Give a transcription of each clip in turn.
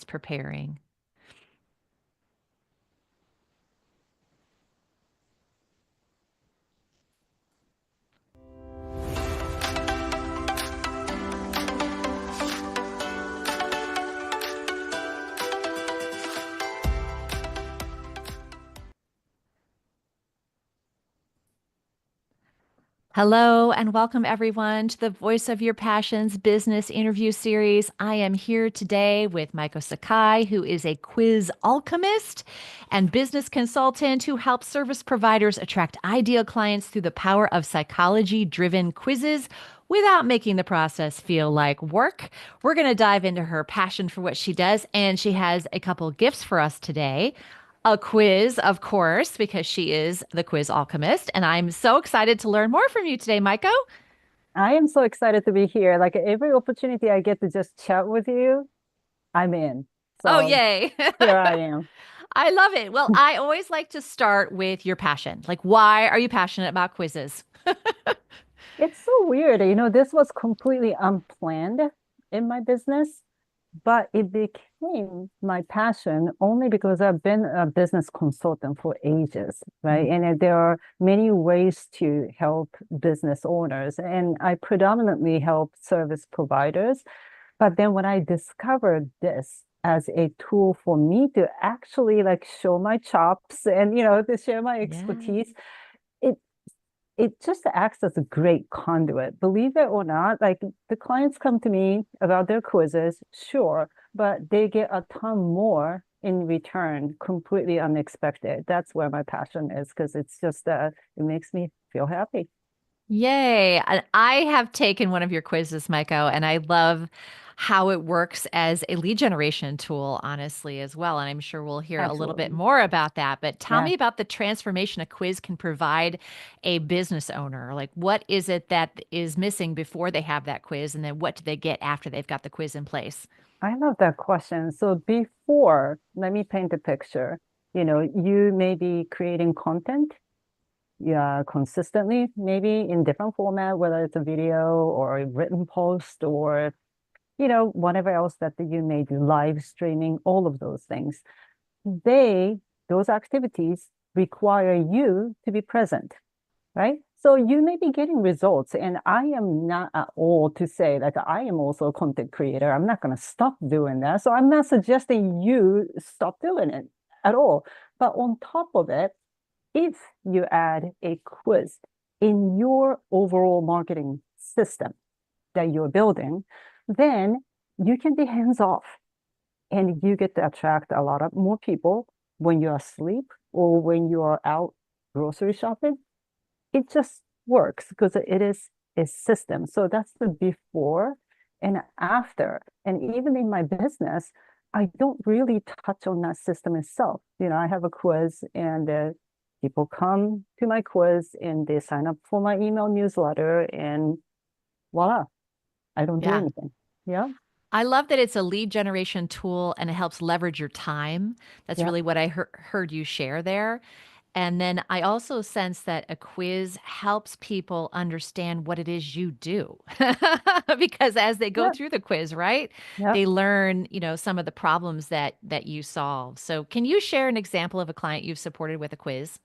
is preparing. Hello and welcome everyone to the Voice of Your Passions business interview series. I am here today with Maiko Sakai, who is a quiz alchemist and business consultant who helps service providers attract ideal clients through the power of psychology-driven quizzes without making the process feel like work. We're going to dive into her passion for what she does, and she has a couple gifts for us today. A quiz, of course, because she is the quiz alchemist. And I'm so excited to learn more from you today, Maiko. I am so excited to be here. Like every opportunity I get to just chat with you, I'm in. Oh, So yay. here I am. I love it. Well, I always like to start with your passion. Like, why are you passionate about quizzes? It's so weird. This was completely unplanned in my business, but it became my passion only because I've been a business consultant for ages, right? Mhm. And there are many ways to help business owners, and I predominantly help service providers. But then when I discovered this as a tool for me to actually like show my chops and to share my Yeah. expertise, it it just acts as a great conduit. Believe it or not, like the clients come to me about their quizzes, sure, but they get a ton more in return, completely unexpected. That's where my passion is because it's just it makes me feel happy. Yay. And I have taken one of your quizzes, Maiko, and I love how it works as a lead generation tool, honestly, as well. And I'm sure we'll hear a little bit Absolutely. more about that. But tell Yeah. me about the transformation a quiz can provide a business owner. Like, what is it that is missing before they have that quiz? And then what do they get after they've got the quiz in place? I love that question. So before, let me paint a picture. You may be creating content, yeah, consistently, maybe in different format, whether it's a video or a written post or, whatever else that you may do, live streaming, all of those things. They, those activities require you to be present, right? So you may be getting results, and I am not at all to say like I am also a content creator. I'm not going to stop doing that. So I'm not suggesting you stop doing it at all. But on top of it, if you add a quiz in your overall marketing system that you're building, then you can be hands off and you get to attract a lot of more people when you're asleep or when you are out grocery shopping. It just works because it is a system. So that's the before and after. And even in my business, I don't really touch on that system itself. I have a quiz and people come to my quiz and they sign up for my email newsletter and voila, I don't do Yeah. anything. Yeah, I love that it's a lead generation tool and it helps leverage your time. That's yeah. really what I heard you share there. And then I also sense that a quiz helps people understand what it is you do. Because as they go Yeah, through the quiz, right? yeah. They learn, some of the problems that you solve. So can you share an example of a client you've supported with a quiz?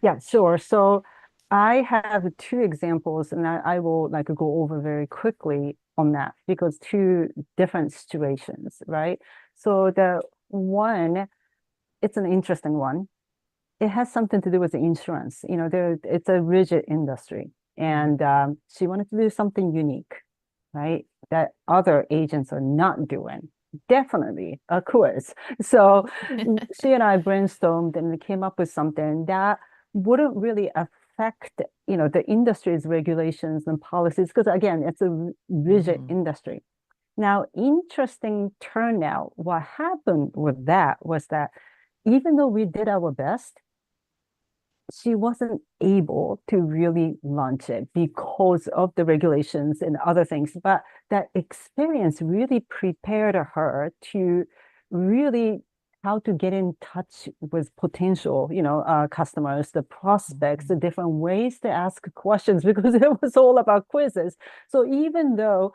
Yeah, sure. So I have two examples, and I will like go over very quickly on that because two different situations, right? So the one, it's an interesting one. It has something to do with the insurance. It's a rigid industry, Mm. and she wanted to do something unique, right? That other agents are not doing. Definitely a quiz. So she and I brainstormed and we came up with something that wouldn't really affect, the industry's regulations and policies, because again, it's a rigid Hmm. industry. Now, interesting turnout. What happened with that was that even though we did our best, she wasn't able to really launch it because of the regulations and other things. But that experience really prepared her to really how to get in touch with potential, customers, the prospects, the Mhm. different ways to ask questions because it was all about quizzes. So even though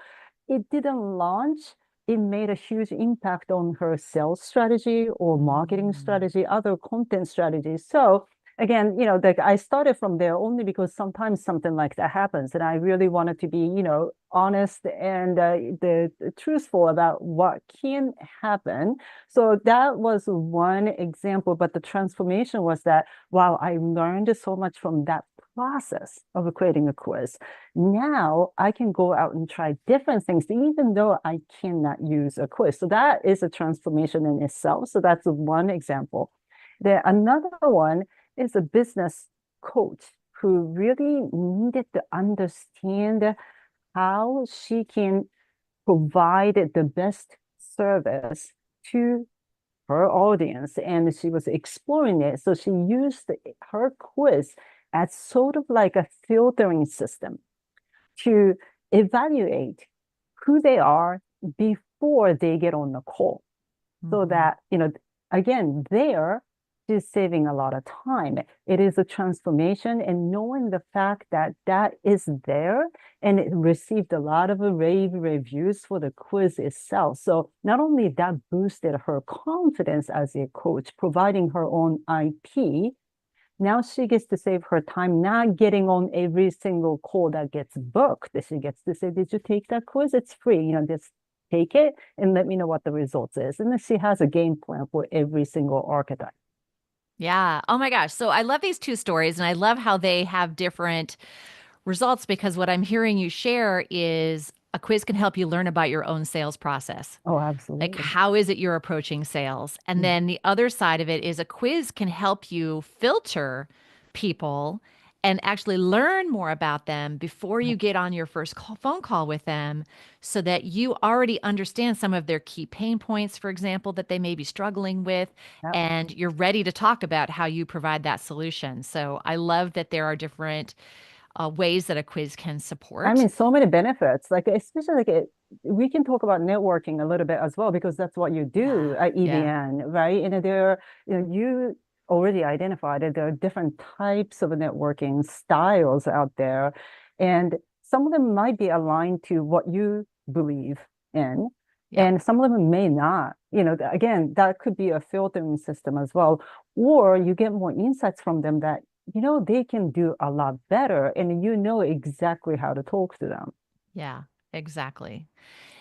it didn't launch, it made a huge impact on her sales strategy or marketing Mm. strategy, other content strategies. So again, like I started from there only because sometimes something like that happens, and I really wanted to be, honest and the truthful about what can happen. So that was one example, but the transformation was that wow, I learned so much from that process of creating a quiz. Now I can go out and try different things, even though I cannot use a quiz. So that is a transformation in itself. So that's one example. Another one is a business coach who really needed to understand how she can provide the best service to her audience. And she was exploring it. So she used her quiz as sort of like a filtering system to evaluate who they are before they get on the call. So Mhm. that, again, there she's saving a lot of time. It is a transformation, and knowing the fact that that is there and it received a lot of rave reviews for the quiz itself. So not only that boosted her confidence as a coach, providing her own IP, now she gets to save her time not getting on every single call that gets booked. She gets to say, did you take that quiz? It's free. Just take it and let me know what the results is. And then she has a game plan for every single archetype. Yeah. Oh my gosh. So I love these two stories and I love how they have different results because what I'm hearing you share is a quiz can help you learn about your own sales process. Oh, Like, absolutely. how is it you're approaching sales? And Mm. then the other side of it is a quiz can help you filter people and actually learn more about them before you get on your first phone call with them so that you already understand some of their key pain points, for example, that they may be struggling with, Yep. and you're ready to talk about how you provide that solution. So I love that there are different ways that a quiz can I support. mean, so many benefits. Like, especially we can talk about networking a little bit as well, because that's what you do Yeah. at Yeah. EVN, right? And you already identified that there are different types of networking styles out there, and some of them might be aligned to what you believe in, Yeah. and some of them may not. Again, that could be a filtering system as well, or you get more insights from them that they can do a lot better, and exactly how to talk to them. Yeah. Exactly.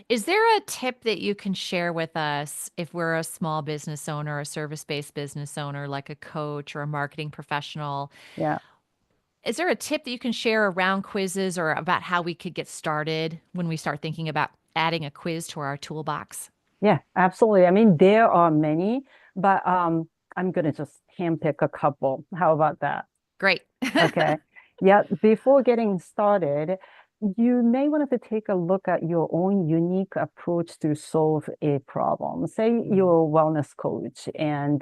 Is there a tip that you can share with us if we're a small business owner, a service-based business owner, like a coach or a marketing professional? Yeah. Is there a tip that you can share around quizzes or about how we could get started when we start thinking about adding a quiz to our toolbox? Yeah, absolutely. I mean, there are many, but I'm gonna just handpick a couple. How about that? Great. Okay. Yeah, before getting started, you may want to take a look at your own unique approach to solve a problem. Say Mm. you're a wellness coach and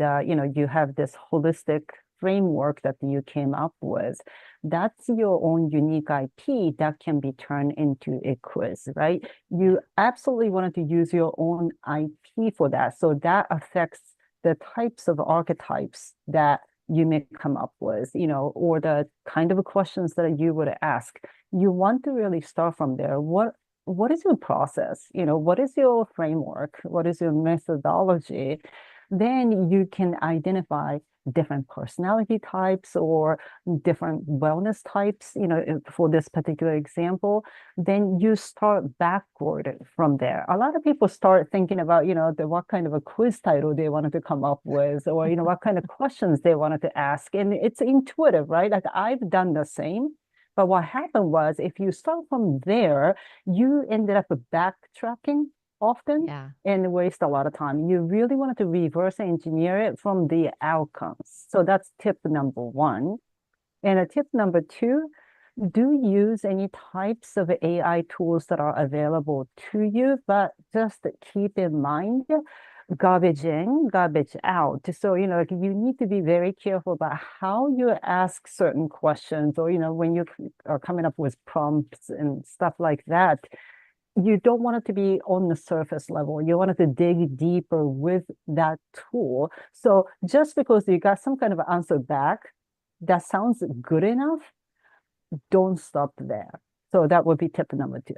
you have this holistic framework that you came up with. That's your own unique IP that can be turned into a quiz, right? Yeah. You absolutely wanted to use your own IP for that. So that affects the types of archetypes that you may come up with, or the kind of questions that you would ask. You want to really start from there. What is your process? What is your framework? What is your methodology? Then you can identify different personality types or different wellness types, for this particular example. Then you start backward from there. A lot of people start thinking about, what kind of a quiz title they wanted to come up with, or, what kind of questions they wanted to ask. And it's intuitive, right? Like I've done the same. But what happened was if you start from there, you ended up backtracking often Yeah. and waste a lot of time. You really wanted to reverse engineer it from the outcomes. So that's tip number one. And a tip number two, do use any types of AI tools that are available to you, but just keep in mind garbage in, garbage out. So, like you need to be very careful about how you ask certain questions, or, when you are coming up with prompts and stuff like that. You don't want it to be on the surface level. You want it to dig deeper with that tool. So just because you got some kind of answer back that sounds good enough, don't stop there. So that would be tip number two.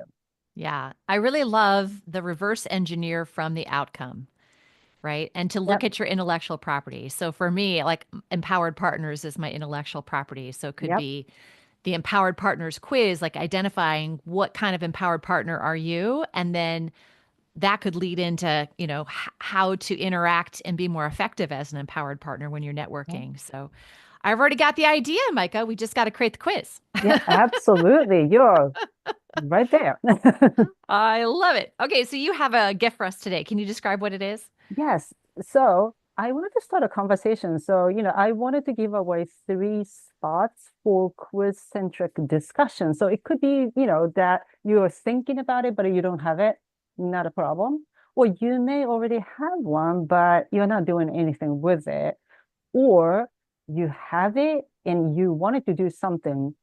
Yeah. I really love the reverse engineer from the outcome, right? And to look Yep, at your intellectual property. So for me, like empowered partners is my intellectual property. So it could yep. be the empowered partners quiz, like identifying what kind of empowered partner are you, and then that could lead into, how to interact and be more effective as an empowered partner when you're Yeah, networking. So I've already got the idea, Micah. We just got to create the quiz. yeah, absolutely. You're right there. I love it. Okay, so you have a gift for us today. Can you describe what it is? Yes. So I wanted to start a conversation. So, I wanted to give away three spots for quiz-centric discussion. So it could be, that you're thinking about it, but you don't have it. Not a problem. Or you may already have one, but you're not doing anything with it. Or you have it and you wanted to do something,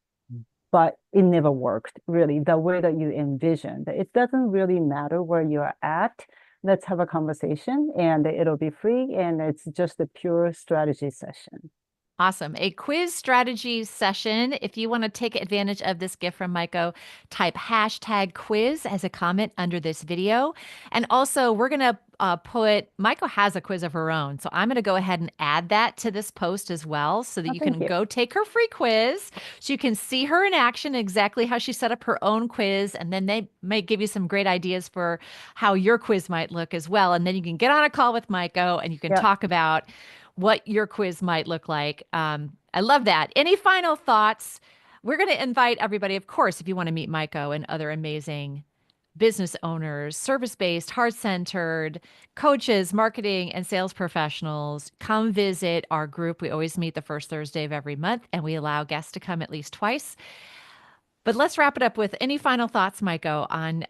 but it never worked really the way that you envisioned. It doesn't really matter where you're at. Let's have a conversation and it'll be free and it's just a pure strategy session. Awesome. A quiz strategy session. If you want to take advantage of this gift from Maiko, type hashtag quiz as a comment under this video. And also, we're going to Maiko has a quiz of her own. So I'm going to go ahead and add that to this post as well so that Oh, you thank can you. go take her free quiz. So you can see her in action, exactly how she set up her own quiz. And then they may give you some great ideas for how your quiz might look as well. And then you can get on a call with Maiko and you can Yeah. talk about what your quiz might look like. I love that. Any final thoughts? We're going to invite everybody, of course, if you want to meet Maiko and other amazing business owners, service based, heart centered, coaches, marketing, and sales professionals, come visit our group. We always meet the first Thursday of every month, and we allow guests to come at least twice. But let's wrap it up with any final thoughts, Maiko, on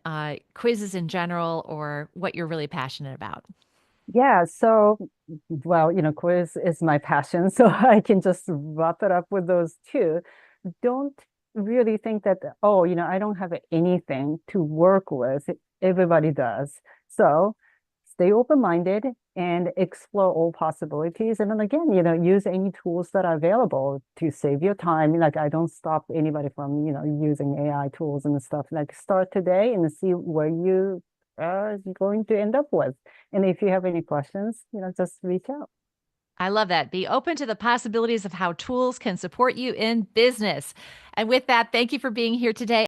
quizzes in general or what you're really passionate about. Yeah. So, well, quiz is my passion. So I can just wrap it up with those two. Don't really think that, oh, I don't have anything to work with. Everybody does. So stay open-minded and explore all possibilities. And then again, use any tools that are available to save your time. Like I don't stop anybody from, using AI tools and stuff. Like start today and see where you are going to end up with. And if you have any questions, just reach out. I love that. Be open to the possibilities of how tools can support you in business. And with that, thank you for being here today.